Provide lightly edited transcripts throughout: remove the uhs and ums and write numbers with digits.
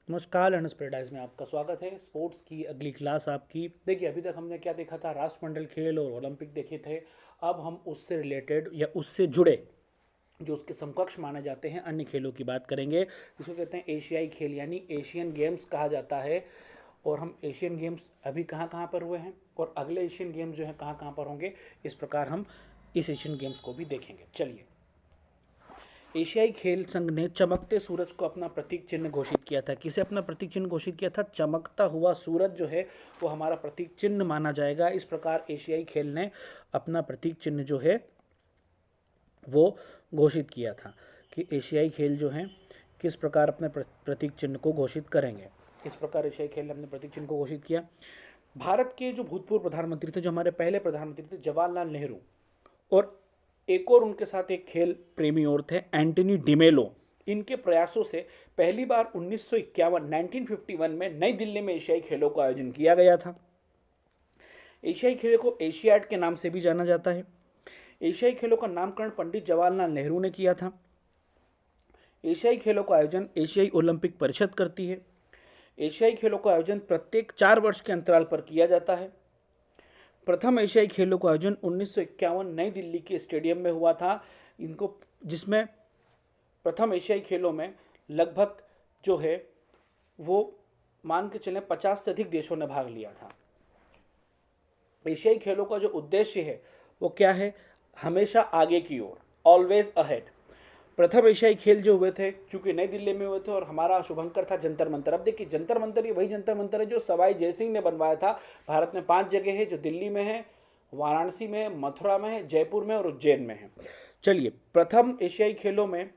नमस्कार learners paradise में आपका स्वागत है। स्पोर्ट्स की अगली क्लास आपकी। देखिए, अभी तक हमने क्या देखा था, राष्ट्रमंडल खेल और ओलंपिक देखे थे। अब हम उससे रिलेटेड या उससे जुड़े जो उसके समकक्ष माने जाते हैं अन्य खेलों की बात करेंगे, जिसको कहते हैं एशियाई खेल यानी एशियन गेम्स कहा जाता है। और हम एशियन गेम्स अभी कहाँ कहाँ पर हुए हैं और अगले एशियन गेम्स जो है कहाँ कहाँ पर होंगे, इस प्रकार हम इस एशियन गेम्स को भी देखेंगे। चलिए, एशियाई खेल संघ ने चमकते सूरज को अपना प्रतीक चिन्ह घोषित किया था। किसे अपना प्रतीक चिन्ह घोषित किया था? चमकता हुआ सूरज जो है वो हमारा प्रतीक चिन्ह माना जाएगा। इस प्रकार एशियाई खेल ने अपना प्रतीक चिन्ह जो है वो घोषित किया था कि एशियाई खेल जो हैं किस प्रकार अपने प्रतीक चिन्ह को घोषित करेंगे। इस प्रकार एशियाई खेल ने अपने प्रतीक चिन्ह को घोषित किया। भारत के जो भूतपूर्व प्रधानमंत्री थे, जो हमारे पहले प्रधानमंत्री थे, जवाहरलाल नेहरू, और एक और उनके साथ एक खेल प्रेमी और थे, एंटनी डिमेलो। इनके प्रयासों से पहली बार 1951 में नई दिल्ली में एशियाई खेलों का आयोजन किया गया था। एशियाई खेलों को एशियाड के नाम से भी जाना जाता है। एशियाई खेलों का नामकरण पंडित जवाहरलाल नेहरू ने किया था। एशियाई खेलों का आयोजन एशियाई ओलंपिक परिषद करती है। एशियाई खेलों का आयोजन प्रत्येक 4 वर्ष के अंतराल पर किया जाता है। प्रथम एशियाई खेलों का आयोजन 1951 नई दिल्ली के स्टेडियम में हुआ था। इनको जिसमें प्रथम एशियाई खेलों में लगभग जो है वो मान के चलें 50 से अधिक देशों ने भाग लिया था। एशियाई खेलों का जो उद्देश्य है वो क्या है? हमेशा आगे की ओर, ऑलवेज अहेड। प्रथम एशियाई खेल जो हुए थे, चूंकि नई दिल्ली में हुए थे और हमारा शुभंकर था जंतर मंतर। अब देखिए, जंतर मंतर ये वही जंतर मंतर है जो सवाई जयसिंह ने बनवाया था। भारत में 5 जगह है, जो दिल्ली में है, वाराणसी में है, मथुरा में है, जयपुर में और उज्जैन में है। चलिए, प्रथम एशियाई खेलों में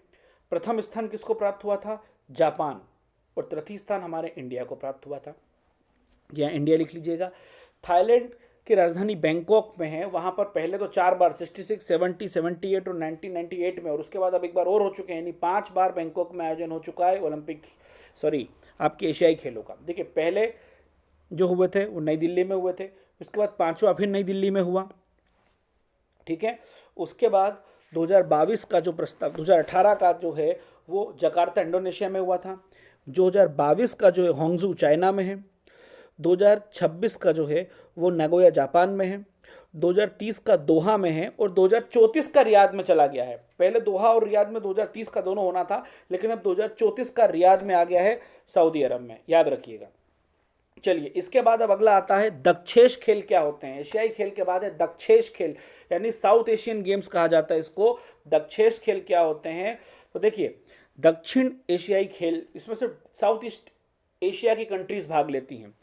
प्रथम स्थान किसको प्राप्त हुआ था? जापान। और तृतीय स्थान हमारे इंडिया को प्राप्त हुआ था। यहाँ इंडिया लिख लीजिएगा। थाईलैंड की राजधानी बैंकॉक में है। वहाँ पर पहले तो 4 बार 66, 70, 78 और 1998 में, और उसके बाद अब एक बार और हो चुके हैं, यानी 5 बार बैंकॉक में आयोजन हो चुका है ओलंपिक, सॉरी, आपके एशियाई खेलों का। देखिए, पहले जो हुए थे वो नई दिल्ली में हुए थे, उसके बाद 5वां फिर नई दिल्ली में हुआ, ठीक है। उसके बाद 2022 का जो प्रस्ताव, 2018 का जो है वो जकार्ता इंडोनेशिया में हुआ था। 2022 का जो है होंगजू चाइना में है। 2026 का जो है वो नगोया जापान में है। 2030 का दोहा में है और 2034 का रियाद में चला गया है। पहले दोहा और रियाद में 2030 का दोनों होना था, लेकिन अब 2034 का रियाद में आ गया है, सऊदी अरब में, याद रखिएगा। चलिए, इसके बाद अब अगला आता है दक्षेश खेल। क्या होते हैं? एशियाई खेल के बाद है दक्षेश खेल, यानी साउथ एशियन गेम्स कहा जाता है इसको। दक्षेश खेल क्या होते हैं? तो देखिए, दक्षिण एशियाई खेल, इसमें सिर्फ साउथ ईस्ट एशिया की कंट्रीज भाग लेती हैं।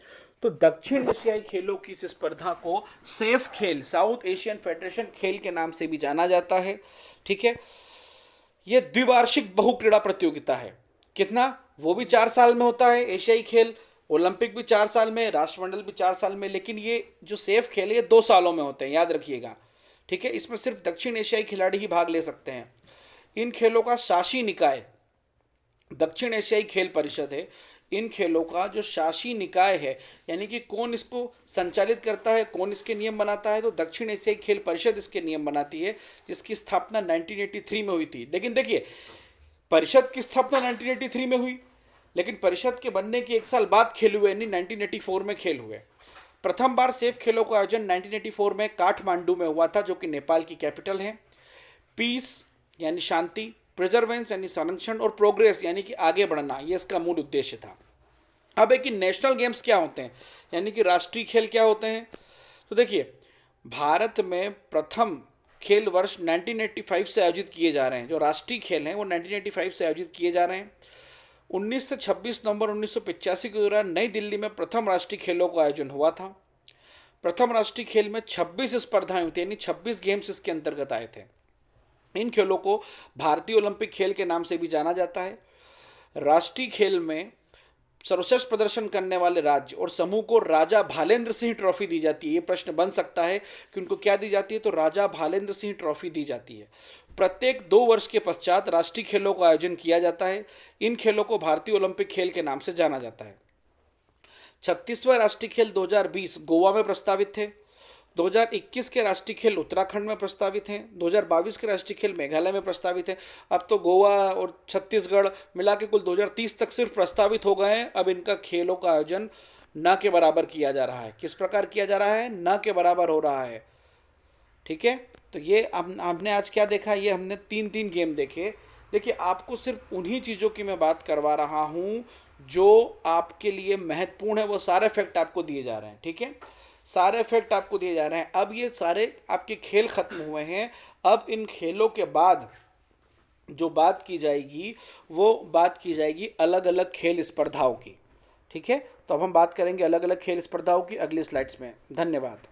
तो दक्षिण एशियाई खेलों की इस स्पर्धा को सेफ खेल, साउथ एशियन फेडरेशन खेल के नाम से भी जाना जाता है, ठीक है। यह द्विवार्षिक बहुक्रीड़ा प्रतियोगिता है। कितना? वो भी 4 साल में होता है एशियाई खेल, ओलंपिक भी 4 साल में, राष्ट्रमंडल भी 4 साल में, लेकिन ये जो सेफ खेल है ये 2 सालों में होते हैं, याद रखिएगा, ठीक है। इसमें सिर्फ दक्षिण एशियाई खिलाड़ी ही भाग ले सकते हैं। इन खेलों का शासी निकाय दक्षिण एशियाई खेल परिषद है। इन खेलों का जो शासी निकाय है, यानी कि कौन इसको संचालित करता है, कौन इसके नियम बनाता है, तो दक्षिण एशियाई खेल परिषद इसके नियम बनाती है, जिसकी स्थापना 1983 में हुई थी। लेकिन देखिए, परिषद की स्थापना 1983 में हुई, लेकिन परिषद के बनने के 1 साल बाद खेल हुए, यानी 1984 में खेल हुए। प्रथम बार सेफ खेलों का आयोजन 1984 में काठमांडू में हुआ था, जो कि नेपाल की कैपिटल है। पीस यानी शांति, प्रिजर्वेंस यानी संरक्षण, और प्रोग्रेस यानी कि आगे बढ़ना, ये इसका मूल उद्देश्य था। अब एक नेशनल गेम्स क्या होते हैं, यानी कि राष्ट्रीय खेल क्या होते हैं? तो देखिए, भारत में प्रथम खेल वर्ष 1985 से आयोजित किए जा रहे हैं। जो राष्ट्रीय खेल हैं वो 1985 से आयोजित किए जा रहे हैं। 19 से 26 नवंबर 1985 के दौरान नई दिल्ली में प्रथम राष्ट्रीय खेलों का आयोजन हुआ था। प्रथम राष्ट्रीय खेल में 26 स्पर्धाएं हुई थी, यानी 26 गेम्स इसके अंतर्गत आए थे। इन खेलों को भारतीय ओलंपिक खेल के नाम से भी जाना जाता है। राष्ट्रीय खेल में सर्वश्रेष्ठ प्रदर्शन करने वाले राज्य और समूह को राजा भालेंद्र सिंह ट्रॉफी दी जाती है। ये प्रश्न बन सकता है कि उनको क्या दी जाती है, तो राजा भालेंद्र सिंह ट्रॉफी दी जाती है। प्रत्येक 2 वर्ष के पश्चात राष्ट्रीय खेलों का आयोजन किया जाता है। इन खेलों को भारतीय ओलंपिक खेल के नाम से जाना जाता है। 36वां राष्ट्रीय खेल 2020 गोवा में प्रस्तावित थे। 2021 के राष्ट्रीय खेल उत्तराखंड में प्रस्तावित हैं, 2022 के राष्ट्रीय खेल मेघालय में प्रस्तावित हैं। अब तो गोवा और छत्तीसगढ़ मिला के कुल 2030 तक सिर्फ प्रस्तावित हो गए हैं। अब इनका खेलों का आयोजन न के बराबर किया जा रहा है। किस प्रकार किया जा रहा है? न के बराबर हो रहा है। ठीक है, तो ये हमने आज क्या देखा? ये हमने तीन तीन गेम देखे। देखिए, आपको सिर्फ उन्हीं चीज़ों की मैं बात करवा रहा हूँ जो आपके लिए महत्वपूर्ण है। वो सारे फैक्ट आपको दिए जा रहे हैं। ठीक है, सारे फैक्ट आपको दिए जा रहे हैं। अब ये सारे आपके खेल खत्म हुए हैं। अब इन खेलों के बाद जो बात की जाएगी वो बात की जाएगी अलग अलग खेल स्पर्धाओं की। ठीक है, तो अब हम बात करेंगे अलग अलग खेल स्पर्धाओं की अगली स्लाइड्स में। धन्यवाद।